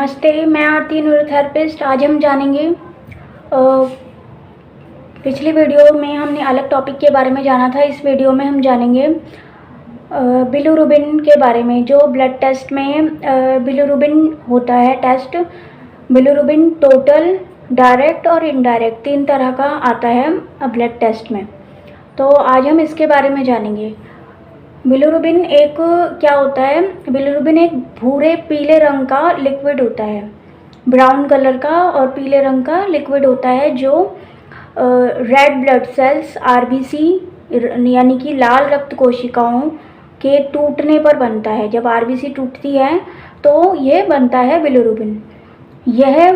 नमस्ते, मैं आरती न्यूरोथेरेपिस्ट। आज हम जानेंगे पिछली वीडियो में हमने अलग टॉपिक के बारे में जाना था। इस वीडियो में हम जानेंगे बिलिरुबिन के बारे में। जो ब्लड टेस्ट में बिलिरुबिन होता है टेस्ट, बिलिरुबिन टोटल, डायरेक्ट और इनडायरेक्ट 3 तरह का आता है ब्लड टेस्ट में। तो आज हम इसके बारे में जानेंगे। बिलिरुबिन एक क्या होता है? बिलिरुबिन एक भूरे पीले रंग का लिक्विड होता है, ब्राउन कलर का और पीले रंग का लिक्विड होता है, जो रेड ब्लड सेल्स आरबीसी यानी कि लाल रक्त कोशिकाओं के टूटने पर बनता है। जब आरबीसी टूटती है तो ये बनता है बिलिरुबिन। यह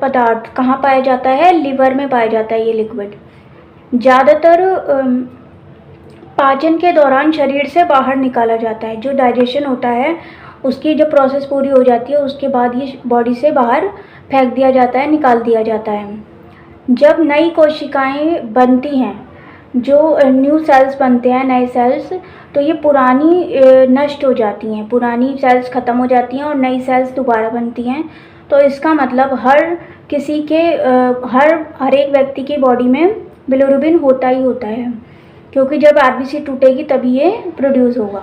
पदार्थ कहाँ पाया जाता है? लिवर में पाया जाता है ये लिक्विड। ज़्यादातर पाचन के दौरान शरीर से बाहर निकाला जाता है। जो डाइजेशन होता है उसकी जब प्रोसेस पूरी हो जाती है उसके बाद ये बॉडी से बाहर फेंक दिया जाता है, निकाल दिया जाता है। जब नई कोशिकाएं बनती हैं, जो न्यू सेल्स बनते हैं, नए सेल्स, तो ये पुरानी नष्ट हो जाती हैं, पुरानी सेल्स ख़त्म हो जाती हैं और नई सेल्स दोबारा बनती हैं। तो इसका मतलब हर किसी के हर एक व्यक्ति की बॉडी में बिलिरुबिन होता ही होता है, क्योंकि जब आरबीसी टूटेगी तभी ये प्रोड्यूस होगा।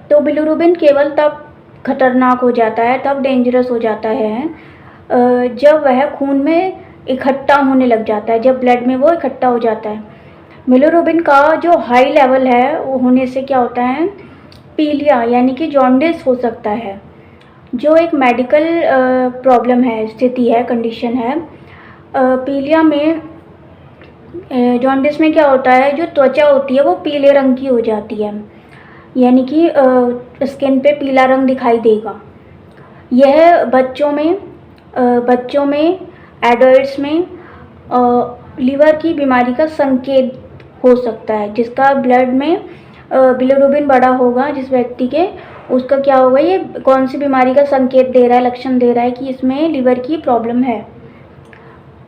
तो बिलिरुबिन केवल तब खतरनाक हो जाता है, तब डेंजरस हो जाता है जब वह खून में इकट्ठा होने लग जाता है, जब ब्लड में वो इकट्ठा हो जाता है। बिलिरुबिन का जो हाई लेवल है वो होने से क्या होता है? पीलिया यानी कि जॉन्डिस हो सकता है, जो एक मेडिकल प्रॉब्लम है, स्थिति है, कंडीशन है। पीलिया में जॉन्डिस में क्या होता है? जो त्वचा होती है वो पीले रंग की हो जाती है, यानी कि स्किन पे पीला रंग दिखाई देगा। यह बच्चों में एडल्ट्स में लीवर की बीमारी का संकेत हो सकता है। जिसका ब्लड में बिलिरुबिन बढ़ा होगा, जिस व्यक्ति के, उसका क्या होगा? ये कौन सी बीमारी का संकेत दे रहा है, लक्षण दे रहा है कि इसमें लीवर की प्रॉब्लम है।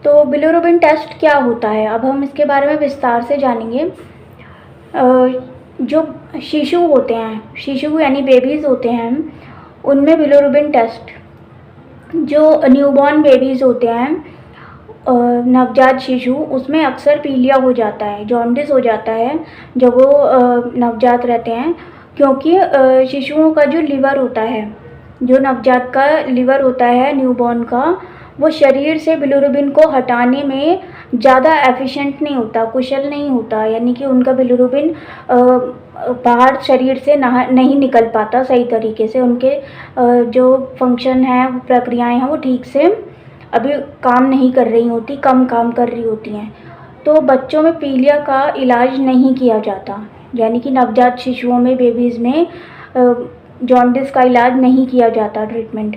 तो बिलिरुबिन टेस्ट क्या होता है, अब हम इसके बारे में विस्तार से जानेंगे। जो शिशु होते हैं, शिशु यानी बेबीज़ होते हैं, उनमें बिलिरुबिन टेस्ट, जो न्यूबॉर्न बेबीज़ होते हैं, नवजात शिशु, उसमें अक्सर पीलिया हो जाता है, जॉन्डिस हो जाता है जब वो नवजात रहते हैं, क्योंकि शिशुओं का जो लिवर होता है, जो नवजात का लिवर होता है न्यूबॉर्न का, वो शरीर से बिलिरुबिन को हटाने में ज़्यादा एफिशिएंट नहीं होता, कुशल नहीं होता, यानी कि उनका बिलिरुबिन बाहर शरीर से नहीं निकल पाता सही तरीके से। उनके जो फंक्शन है, प्रक्रियाएं हैं, वो ठीक से अभी काम नहीं कर रही होती, कम काम कर रही होती हैं। तो बच्चों में पीलिया का इलाज नहीं किया जाता, यानी कि नवजात शिशुओं में, बेबीज़ में जॉन्डिस का इलाज नहीं किया जाता, ट्रीटमेंट।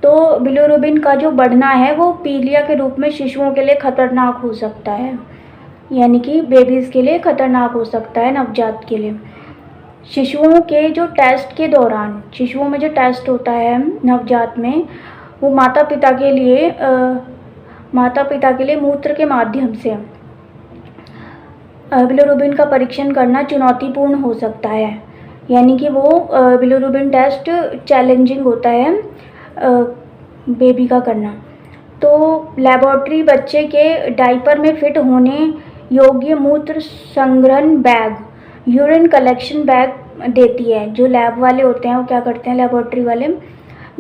तो बिलिरुबिन का जो बढ़ना है वो पीलिया के रूप में शिशुओं के लिए खतरनाक हो सकता है, यानी कि बेबीज़ के लिए खतरनाक हो सकता है, नवजात के लिए। शिशुओं के जो टेस्ट के दौरान, शिशुओं में जो टेस्ट होता है नवजात में, वो माता पिता के लिए मूत्र के माध्यम से बिलिरुबिन का परीक्षण करना चुनौतीपूर्ण हो सकता है, यानी कि वो बिलिरुबिन टेस्ट चैलेंजिंग होता है बेबी का करना। तो लेबोरेटरी बच्चे के डायपर में फिट होने योग्य मूत्र संग्रहण बैग, यूरिन कलेक्शन बैग देती है। जो लैब वाले होते हैं वो क्या करते हैं, लेबोरेटरी वाले,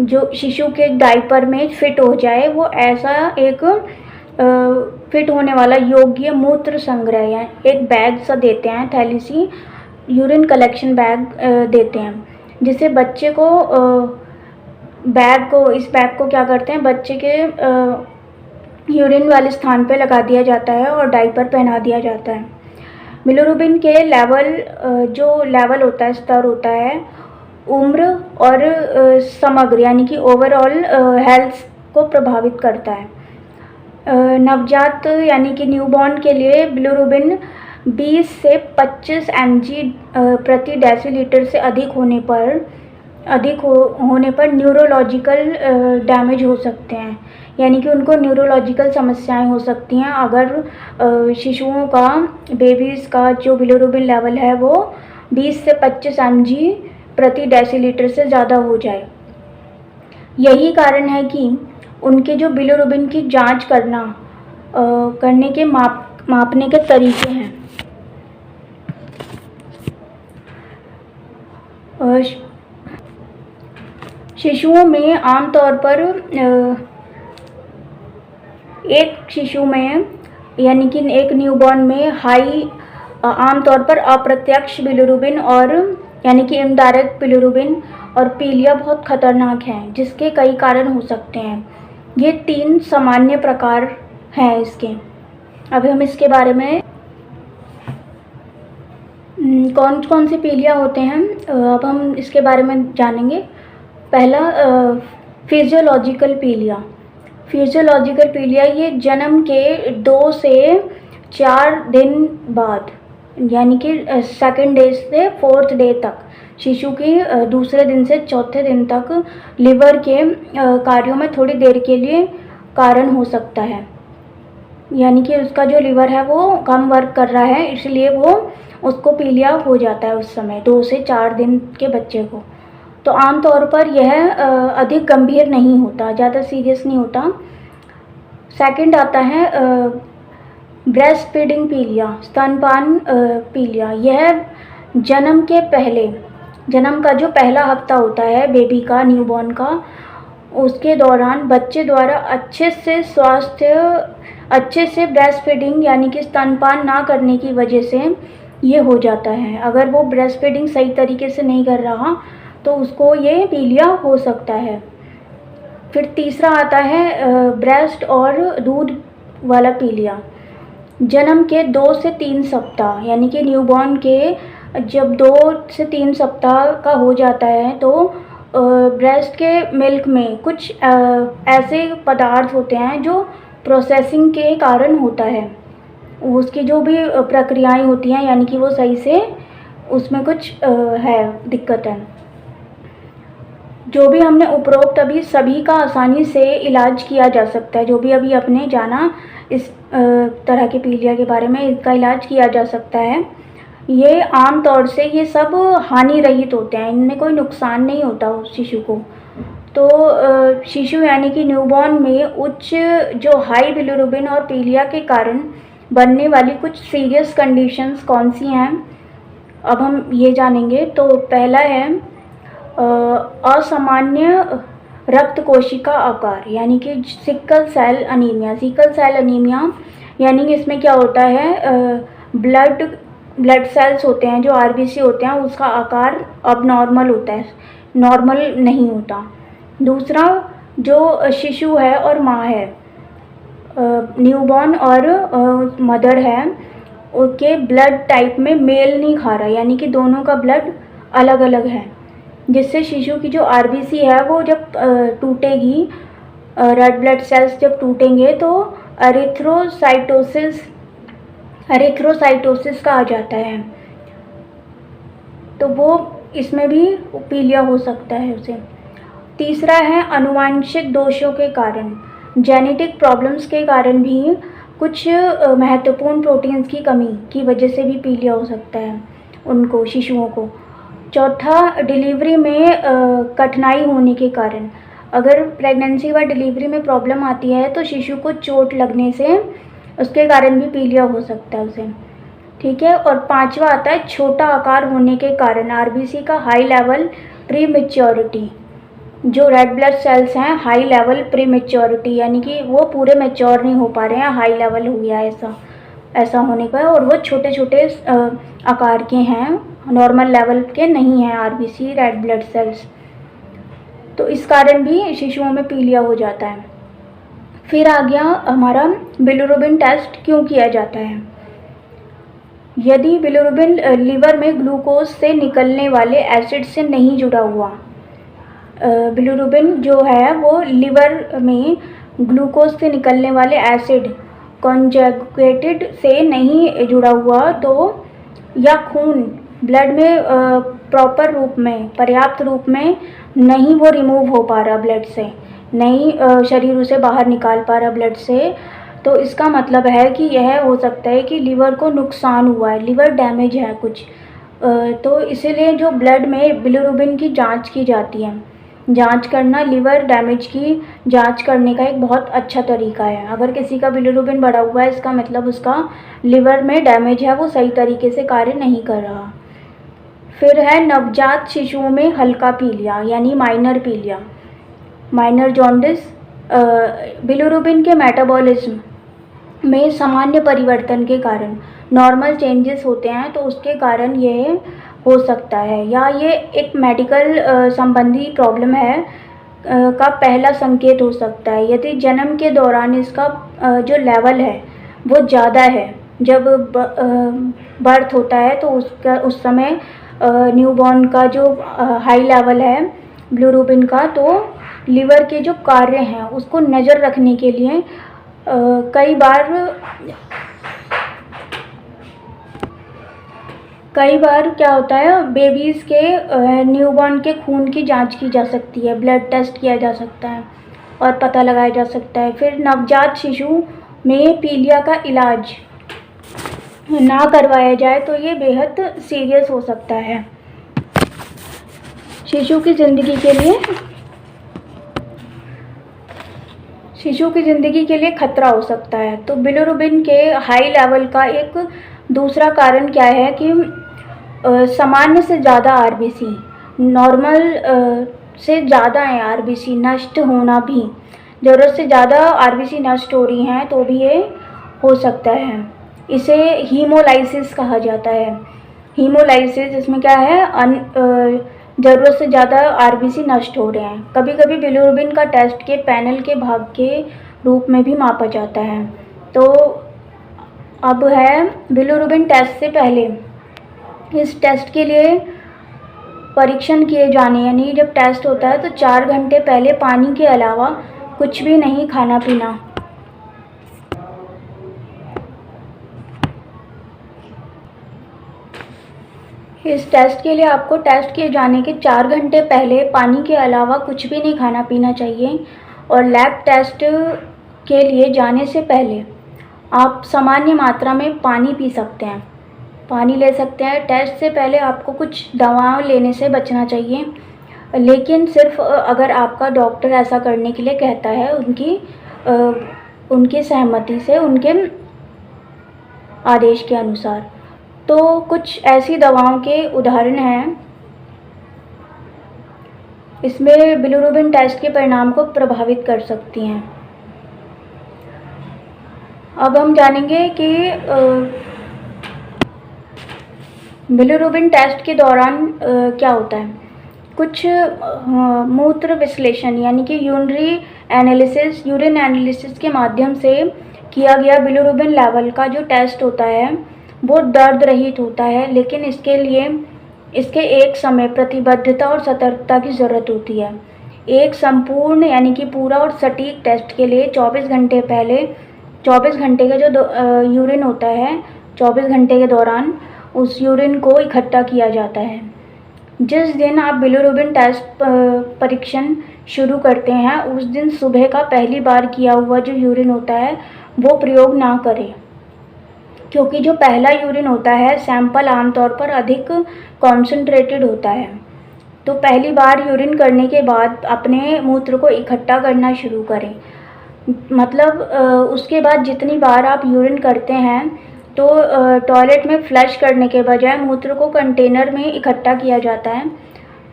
जो शिशु के डायपर में फिट हो जाए, वो ऐसा एक फिट होने वाला योग्य मूत्र संग्रह या एक बैग सा देते हैं, थैली सी, यूरिन कलेक्शन बैग देते हैं, जिसे बच्चे को इस बैग को क्या करते हैं, बच्चे के यूरिन वाले स्थान पे लगा दिया जाता है और डायपर पहना दिया जाता है। बिलिरुबिन के जो लेवल होता है, स्तर होता है, उम्र और समग्र यानी कि ओवरऑल हेल्थ को प्रभावित करता है। नवजात यानी कि न्यूबॉर्न के लिए बिलिरुबिन 20 से 25 mg प्रति डेसीलीटर से अधिक होने पर न्यूरोलॉजिकल डैमेज हो सकते हैं, यानी कि उनको न्यूरोलॉजिकल समस्याएं हो सकती हैं अगर शिशुओं का, बेबीज़ का जो बिलिरुबिन लेवल है वो 20 से 25 mg प्रति डेसीलीटर से ज़्यादा हो जाए। यही कारण है कि उनके जो बिलिरुबिन की जांच करने के मापने के तरीके हैं। शिशुओं में आमतौर पर एक शिशु में यानी कि एक न्यूबॉर्न में आमतौर पर अप्रत्यक्ष बिलिरुबिन और यानी कि इनडायरेक्ट बिलिरुबिन और पीलिया बहुत खतरनाक हैं, जिसके कई कारण हो सकते हैं। ये 3 सामान्य प्रकार हैं इसके। अभी हम इसके बारे में कौन कौन से पीलिया होते हैं अब हम इसके बारे में जानेंगे। पहला फिजियोलॉजिकल पीलिया। फिजियोलॉजिकल पीलिया ये जन्म के 2 से 4 दिन बाद यानी कि सेकेंड डे से 4th डे तक, शिशु की दूसरे दिन से चौथे दिन तक लिवर के कार्यों में थोड़ी देर के लिए कारण हो सकता है। यानी कि उसका जो लिवर है वो कम वर्क कर रहा है, इसलिए वो उसको पीलिया हो जाता है उस समय 2 से 4 दिन के बच्चे को। तो आमतौर पर यह अधिक गंभीर नहीं होता, ज़्यादा सीरियस नहीं होता। सेकंड आता है ब्रेस्ट फीडिंग पीलिया, स्तनपान पीलिया। यह जन्म के पहले, जन्म का जो पहला हफ्ता होता है बेबी का, न्यूबॉर्न का, उसके दौरान बच्चे द्वारा अच्छे से ब्रेस्ट फीडिंग यानी कि स्तनपान ना करने की वजह से ये हो जाता है। अगर वो ब्रेस्ट फीडिंग सही तरीके से नहीं कर रहा तो उसको ये पीलिया हो सकता है। फिर तीसरा आता है ब्रेस्ट और दूध वाला पीलिया। जन्म के 2 से 3 सप्ताह यानी कि न्यूबॉर्न के जब 2 से 3 सप्ताह का हो जाता है तो ब्रेस्ट के मिल्क में कुछ ऐसे पदार्थ होते हैं जो प्रोसेसिंग के कारण होता है। उसकी जो भी प्रक्रियाएं होती हैं यानी कि वो सही से उसमें कुछ दिक्कत है। जो भी हमने उपरोक्त अभी सभी का आसानी से इलाज किया जा सकता है। जो भी अभी आपने जाना इस तरह के पीलिया के बारे में, इसका इलाज किया जा सकता है। ये आम तौर से ये सब हानि रहित होते हैं, इनमें कोई नुकसान नहीं होता उस शिशु को। तो शिशु यानी कि न्यूबॉर्न में उच्च जो हाई बिलिरुबिन और पीलिया के कारण बनने वाली कुछ सीरियस कंडीशंस कौन सी हैं, अब हम ये जानेंगे। तो पहला है असामान्य रक्त कोशिका आकार यानी कि sickle cell anaemia. Sickle cell anaemia यानी कि इसमें क्या होता है, ब्लड सेल्स होते हैं जो आरबीसी होते हैं, उसका आकार अब नॉर्मल होता है, नॉर्मल नहीं होता। दूसरा, जो शिशु है और माँ है, न्यूबॉर्न और मदर है, उनके ब्लड टाइप में मेल नहीं खा रहा, यानी कि दोनों का ब्लड अलग अलग है, जिससे शिशु की जो आरबीसी है वो जब टूटेगी, रेड ब्लड सेल्स जब टूटेंगे तो एरिथ्रोसाइटोसिस का आ जाता है। तो वो इसमें भी पीलिया हो सकता है उसे। तीसरा है अनुवांशिक दोषों के कारण, जेनेटिक प्रॉब्लम्स के कारण भी कुछ महत्वपूर्ण प्रोटीन्स की कमी की वजह से भी पीलिया हो सकता है उनको, शिशुओं को। चौथा, डिलीवरी में कठिनाई होने के कारण, अगर प्रेगनेंसी व डिलीवरी में प्रॉब्लम आती है तो शिशु को चोट लगने से उसके कारण भी पीलिया हो सकता है उसे। ठीक है। और पांचवा आता है छोटा आकार होने के कारण, आरबीसी का हाई लेवल प्रीमेच्योरिटी। जो रेड ब्लड सेल्स हैं हाई लेवल प्रीमेच्योरिटी, यानी कि वो पूरे मैच्योर नहीं हो पा रहे हैं, हाई लेवल हो गया ऐसा होने पर, और वो छोटे छोटे आकार के हैं, नॉर्मल लेवल के नहीं हैं आरबीसी रेड ब्लड सेल्स। तो इस कारण भी शिशुओं में पीलिया हो जाता है। फिर आ गया हमारा बिलिरुबिन टेस्ट क्यों किया जाता है। यदि बिलिरुबिन लीवर में ग्लूकोज से निकलने वाले एसिड से नहीं जुड़ा हुआ, बिलिरुबिन जो है वो लीवर में ग्लूकोज से निकलने वाले एसिड कॉन्जुगेटेड से नहीं जुड़ा हुआ, तो या खून ब्लड में प्रॉपर रूप में, पर्याप्त रूप में नहीं वो रिमूव हो पा रहा ब्लड से, नहीं शरीर उसे बाहर निकाल पा रहा ब्लड से, तो इसका मतलब है कि यह हो सकता है कि लीवर को नुकसान हुआ है, लीवर डैमेज है कुछ। तो इसीलिए जो ब्लड में बिलिरुबिन की जांच की जाती है, जांच करना लिवर डैमेज की जांच करने का एक बहुत अच्छा तरीका है। अगर किसी का बिलिरुबिन बढ़ा हुआ है, इसका मतलब उसका लिवर में डैमेज है, वो सही तरीके से कार्य नहीं कर रहा। फिर है नवजात शिशुओं में हल्का पीलिया यानी माइनर पीलिया, माइनर जॉन्डिस। बिलिरुबिन के मेटाबॉलिज्म में सामान्य परिवर्तन के कारण नॉर्मल चेंजेस होते हैं, तो उसके कारण ये हो सकता है, या ये एक मेडिकल संबंधी प्रॉब्लम है का पहला संकेत हो सकता है। यदि जन्म के दौरान इसका जो लेवल है वो ज़्यादा है, जब बर्थ होता है तो उस समय न्यूबॉर्न का जो हाई लेवल है बिलिरुबिन का, तो लिवर के जो कार्य हैं उसको नज़र रखने के लिए कई बार क्या होता है, बेबीज़ के न्यूबॉर्न के खून की जांच की जा सकती है, ब्लड टेस्ट किया जा सकता है और पता लगाया जा सकता है। फिर नवजात शिशु में पीलिया का इलाज ना करवाया जाए तो ये बेहद सीरियस हो सकता है, शिशु की ज़िंदगी के लिए खतरा हो सकता है। तो बिलिरुबिन के हाई लेवल का एक दूसरा कारण क्या है कि सामान्य से ज़्यादा आरबीसी, नॉर्मल से ज़्यादा है आरबीसी, नष्ट होना भी, ज़रूरत से ज़्यादा आरबीसी नष्ट हो रही हैं तो भी ये हो सकता है। इसे हीमोलाइसिस कहा जाता है। हीमोलाइसिस इसमें क्या है, ज़रूरत से ज़्यादा आरबीसी नष्ट हो रहे हैं। कभी कभी बिलिरुबिन का टेस्ट के पैनल के भाग के रूप में भी मापा जाता है। तो अब है बिलिरुबिन टेस्ट से पहले, इस टेस्ट के लिए परीक्षण किए जाने, यानी जब टेस्ट होता है तो 4 घंटे पहले पानी के अलावा कुछ भी नहीं खाना पीना। इस टेस्ट के लिए आपको टेस्ट किए जाने के 4 घंटे पहले पानी के अलावा कुछ भी नहीं खाना पीना चाहिए। और लैब टेस्ट के लिए जाने से पहले आप सामान्य मात्रा में पानी पी सकते हैं, पानी ले सकते हैं। टेस्ट से पहले आपको कुछ दवाएं लेने से बचना चाहिए, लेकिन सिर्फ अगर आपका डॉक्टर ऐसा करने के लिए कहता है, उनकी सहमति से, उनके आदेश के अनुसार। तो कुछ ऐसी दवाओं के उदाहरण हैं, इसमें बिलिरुबिन टेस्ट के परिणाम को प्रभावित कर सकती हैं। अब हम जानेंगे कि बिलिरुबिन टेस्ट के दौरान क्या होता है। कुछ मूत्र विश्लेषण यानी कि यूरिन एनालिसिस के माध्यम से किया गया बिलिरुबिन लेवल का जो टेस्ट होता है वो दर्द रहित होता है, लेकिन इसके एक समय प्रतिबद्धता और सतर्कता की ज़रूरत होती है। एक संपूर्ण यानी कि पूरा और सटीक टेस्ट के लिए 24 घंटे पहले, 24 घंटे का जो यूरिन होता है, 24 घंटे के दौरान उस यूरिन को इकट्ठा किया जाता है। जिस दिन आप बिलिरुबिन टेस्ट परीक्षण शुरू करते हैं, उस दिन सुबह का पहली बार किया हुआ जो यूरिन होता है वो प्रयोग ना करें, क्योंकि जो पहला यूरिन होता है सैंपल आमतौर पर अधिक कॉन्सेंट्रेटेड होता है। तो पहली बार यूरिन करने के बाद अपने मूत्र को इकट्ठा करना शुरू करें। मतलब उसके बाद जितनी बार आप यूरिन करते हैं तो टॉयलेट में फ्लश करने के बजाय मूत्र को कंटेनर में इकट्ठा किया जाता है।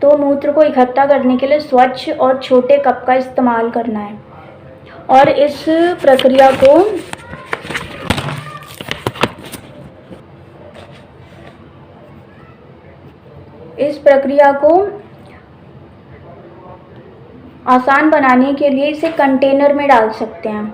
तो मूत्र को इकट्ठा करने के लिए स्वच्छ और छोटे कप का इस्तेमाल करना है। और इस प्रक्रिया को आसान बनाने के लिए इसे कंटेनर में डाल सकते हैं।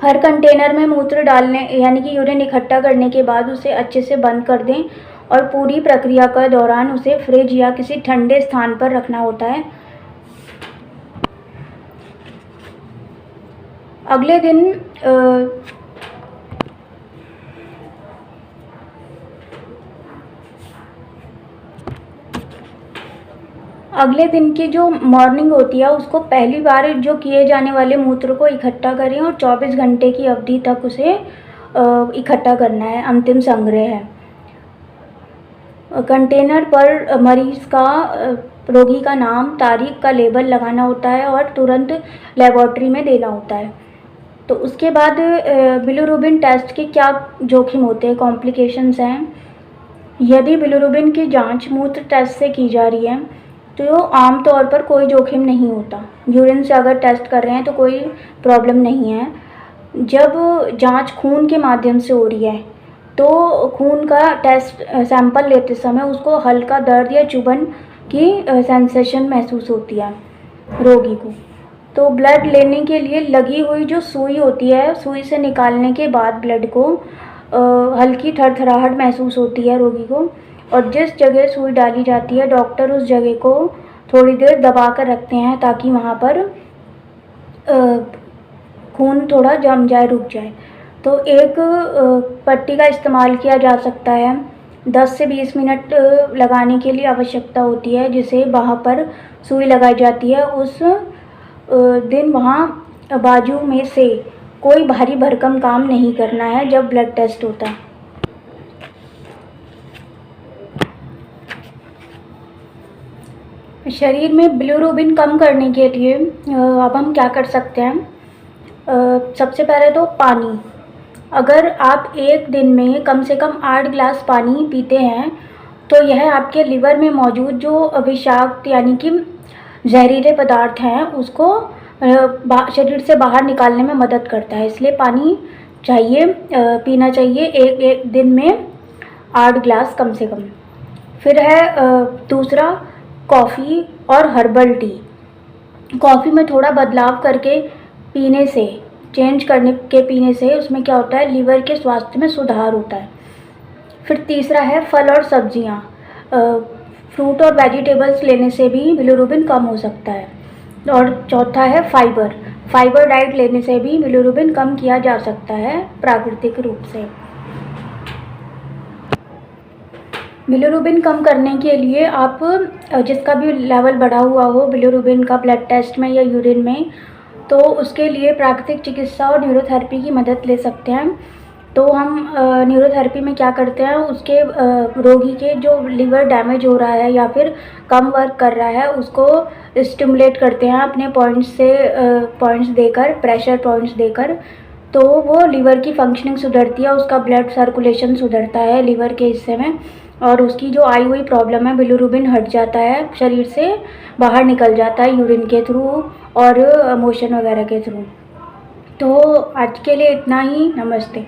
हर कंटेनर में मूत्र डालने यानी कि यूरिन इकट्ठा करने के बाद उसे अच्छे से बंद कर दें और पूरी प्रक्रिया के दौरान उसे फ्रिज या किसी ठंडे स्थान पर रखना होता है। अगले दिन की जो मॉर्निंग होती है उसको पहली बार जो किए जाने वाले मूत्र को इकट्ठा करें और 24 घंटे की अवधि तक उसे इकट्ठा करना है। अंतिम संग्रह है। कंटेनर पर मरीज का रोगी का नाम, तारीख का लेबल लगाना होता है और तुरंत लेबॉर्ट्री में देना होता है। तो उसके बाद बिलिरुबिन टेस्ट के क्या जोखिम होते हैं, कॉम्प्लिकेशंस हैं। यदि बिलिरुबिन की जांच मूत्र टेस्ट से की जा रही है तो आम तौर पर कोई जोखिम नहीं होता। यूरिन से अगर टेस्ट कर रहे हैं तो कोई प्रॉब्लम नहीं है। जब जांच खून के माध्यम से हो रही है तो खून का टेस्ट सैंपल लेते समय उसको हल्का दर्द या चुभन की सेंसेशन महसूस होती है रोगी को। तो ब्लड लेने के लिए लगी हुई जो सुई होती है, सुई से निकालने के बाद ब्लड को हल्की थरथराहट महसूस होती है रोगी को, और जिस जगह सुई डाली जाती है डॉक्टर उस जगह को थोड़ी देर दबा कर रखते हैं ताकि वहाँ पर खून थोड़ा जम जाए, रुक जाए। तो एक पट्टी का इस्तेमाल किया जा सकता है। 10 से 20 मिनट लगाने के लिए आवश्यकता होती है, जिसे वहाँ पर सुई लगाई जाती है। उस दिन वहाँ बाजू में से कोई भारी भरकम काम नहीं करना है जब ब्लड टेस्ट होता है। शरीर में बिलिरुबिन कम करने के लिए अब हम क्या कर सकते हैं। सबसे पहले तो पानी। अगर आप एक दिन में कम से कम 8 गिलास पानी पीते हैं तो यह आपके लिवर में मौजूद जो विषाक्त यानी कि जहरीले पदार्थ हैं उसको शरीर से बाहर निकालने में मदद करता है। इसलिए पानी चाहिए, पीना चाहिए एक दिन में 8 गिलास कम से कम। फिर है दूसरा, कॉफ़ी और हर्बल टी। कॉफ़ी में थोड़ा बदलाव करके पीने से, चेंज करने के पीने से उसमें क्या होता है, लिवर के स्वास्थ्य में सुधार होता है। फिर तीसरा है फल और सब्जियां। फ्रूट और वेजिटेबल्स लेने से भी बिलिरुबिन कम हो सकता है। और चौथा है फाइबर। फाइबर डाइट लेने से भी बिलिरुबिन कम किया जा सकता है प्राकृतिक रूप से। बिलिरुबिन कम करने के लिए आप जिसका भी लेवल बढ़ा हुआ हो बिलिरुबिन का ब्लड टेस्ट में या यूरिन में, तो उसके लिए प्राकृतिक चिकित्सा और न्यूरोथेरेपी की मदद ले सकते हैं। तो हम न्यूरोथेरेपी में क्या करते हैं, उसके रोगी के जो लिवर डैमेज हो रहा है या फिर कम वर्क कर रहा है उसको स्टिमुलेट करते हैं अपने पॉइंट्स देकर, प्रेशर पॉइंट्स देकर। तो वो लिवर की फंक्शनिंग सुधरती है, उसका ब्लड सर्कुलेशन सुधरता है लिवर के हिस्से में, और उसकी जो आई हुई प्रॉब्लम है बिलिरुबिन हट जाता है, शरीर से बाहर निकल जाता है यूरिन के थ्रू और मोशन वगैरह के थ्रू। तो आज के लिए इतना ही। नमस्ते।